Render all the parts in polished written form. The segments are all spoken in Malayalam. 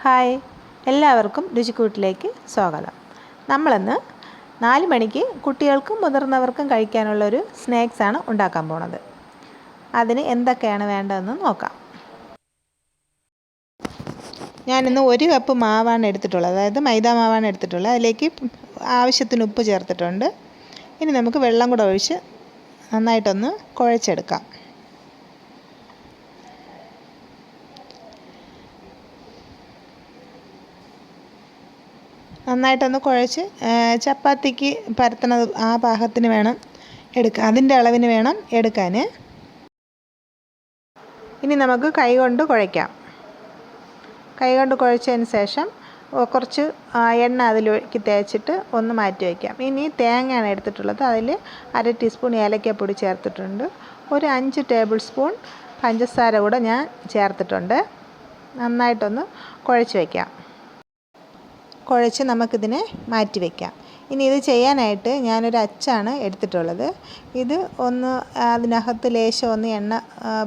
ഹായ്, എല്ലാവർക്കും രുചിക്കൂട്ടിലേക്ക് സ്വാഗതം. നമ്മളിന്ന് 4 മണിക്ക് കുട്ടികൾക്കും മുതിർന്നവർക്കും കഴിക്കാനുള്ളൊരു സ്നാക്സാണ് ഉണ്ടാക്കാൻ പോണത്. അതിന് എന്തൊക്കെയാണ് വേണ്ടതെന്ന് നോക്കാം. ഞാനിന്ന് 1 കപ്പ് മാവാണ് എടുത്തിട്ടുള്ളത്, അതായത് മൈദ മാവാണ് എടുത്തിട്ടുള്ളത്. അതിലേക്ക് ആവശ്യത്തിന് ഉപ്പ് ചേർത്തിട്ടുണ്ട്. ഇനി നമുക്ക് വെള്ളം കൂടെ ഒഴിച്ച് നന്നായിട്ടൊന്ന് കുഴച്ചെടുക്കാം. നന്നായിട്ടൊന്ന് കുഴച്ച് ചപ്പാത്തിക്ക് പരത്തണത് ആ പാകത്തിന് വേണം എടുക്കാൻ, അതിൻ്റെ അളവിന് വേണം എടുക്കാൻ. ഇനി നമുക്ക് കൈകൊണ്ട് കുഴയ്ക്കാം. കൈകൊണ്ട് കുഴച്ചതിന് ശേഷം കുറച്ച് എണ്ണ അതിലേക്ക് തേച്ചിട്ട് ഒന്ന് മാറ്റി വയ്ക്കാം. ഇനി തേങ്ങയാണ് എടുത്തിട്ടുള്ളത്. അതിൽ 1/2 ടീസ്പൂൺ ഏലക്കാപ്പൊടി ചേർത്തിട്ടുണ്ട്. ഒരു 5 ടേബിൾ സ്പൂൺ പഞ്ചസാര കൂടെ ഞാൻ ചേർത്തിട്ടുണ്ട്. നന്നായിട്ടൊന്ന് കുഴച്ച് വയ്ക്കാം. കുഴച്ച് നമുക്കിതിനെ മാറ്റി വയ്ക്കാം. ഇനി ഇത് ചെയ്യാനായിട്ട് ഞാനൊരു അച്ചാണ് എടുത്തിട്ടുള്ളത്. ഇത് ഒന്ന് അതിനകത്ത് ലേശം ഒന്ന് എണ്ണ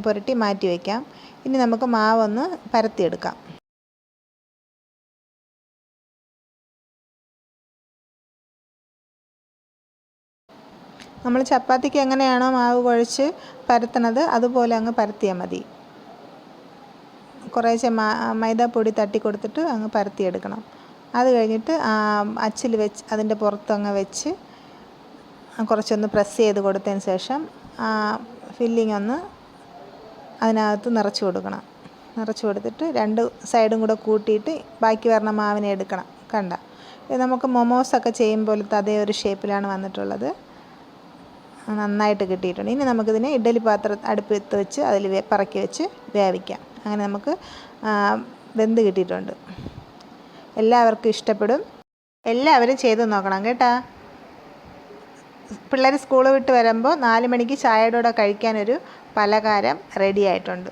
പുരട്ടി മാറ്റി വയ്ക്കാം. ഇനി നമുക്ക് മാവൊന്ന് പരത്തിയെടുക്കാം. നമ്മൾ ചപ്പാത്തിക്ക് എങ്ങനെയാണോ മാവ് കുഴച്ച് പരത്തണത് അതുപോലെ അങ്ങ് പരത്തിയാൽ മതി. കുറേശ്ശെ മൈദാപ്പൊടി തട്ടി കൊടുത്തിട്ട് അങ്ങ് പരത്തിയെടുക്കണം. അത് കഴിഞ്ഞിട്ട് അച്ചിൽ വെച്ച് അതിൻ്റെ പുറത്തങ്ങ് വെച്ച് കുറച്ചൊന്ന് പ്രസ് ചെയ്ത് കൊടുത്തതിന് ശേഷം ഫില്ലിംഗ് ഒന്ന് അതിനകത്ത് നിറച്ച് കൊടുക്കണം. നിറച്ച് കൊടുത്തിട്ട് 2 സൈഡും കൂടെ കൂട്ടിയിട്ട് ബാക്കി വരണ മാവിനെ എടുക്കണം. കണ്ട, ഇത് നമുക്ക് മൊമോസൊക്കെ ചെയ്യും പോലത്തെ അതേ ഒരു ഷേപ്പിലാണ് വന്നിട്ടുള്ളത്. നന്നായിട്ട് കിട്ടിയിട്ടുണ്ട്. ഇനി നമുക്കിതിനെ ഇഡ്ഡലി പാത്രം അടുപ്പത്ത് വെച്ച് അതിൽ പറക്കി വെച്ച് വേവിക്കാം. അങ്ങനെ നമുക്ക് വെന്ത് കിട്ടിയിട്ടുണ്ട്. എല്ലാവർക്കും ഇഷ്ടപ്പെടും. എല്ലാവരും ചെയ്ത് നോക്കണം കേട്ടോ. പിള്ളേർ സ്കൂൾ വിട്ട് വരുമ്പോൾ 4 മണിക്ക് ചായയുടെ കൂടെ കഴിക്കാനൊരു പലഹാരം റെഡി ആയിട്ടുണ്ട്.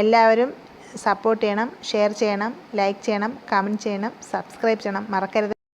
എല്ലാവരും സപ്പോർട്ട് ചെയ്യണം, ഷെയർ ചെയ്യണം, ലൈക്ക് ചെയ്യണം, കമൻറ്റ് ചെയ്യണം, സബ്സ്ക്രൈബ് ചെയ്യണം, മറക്കരുത്.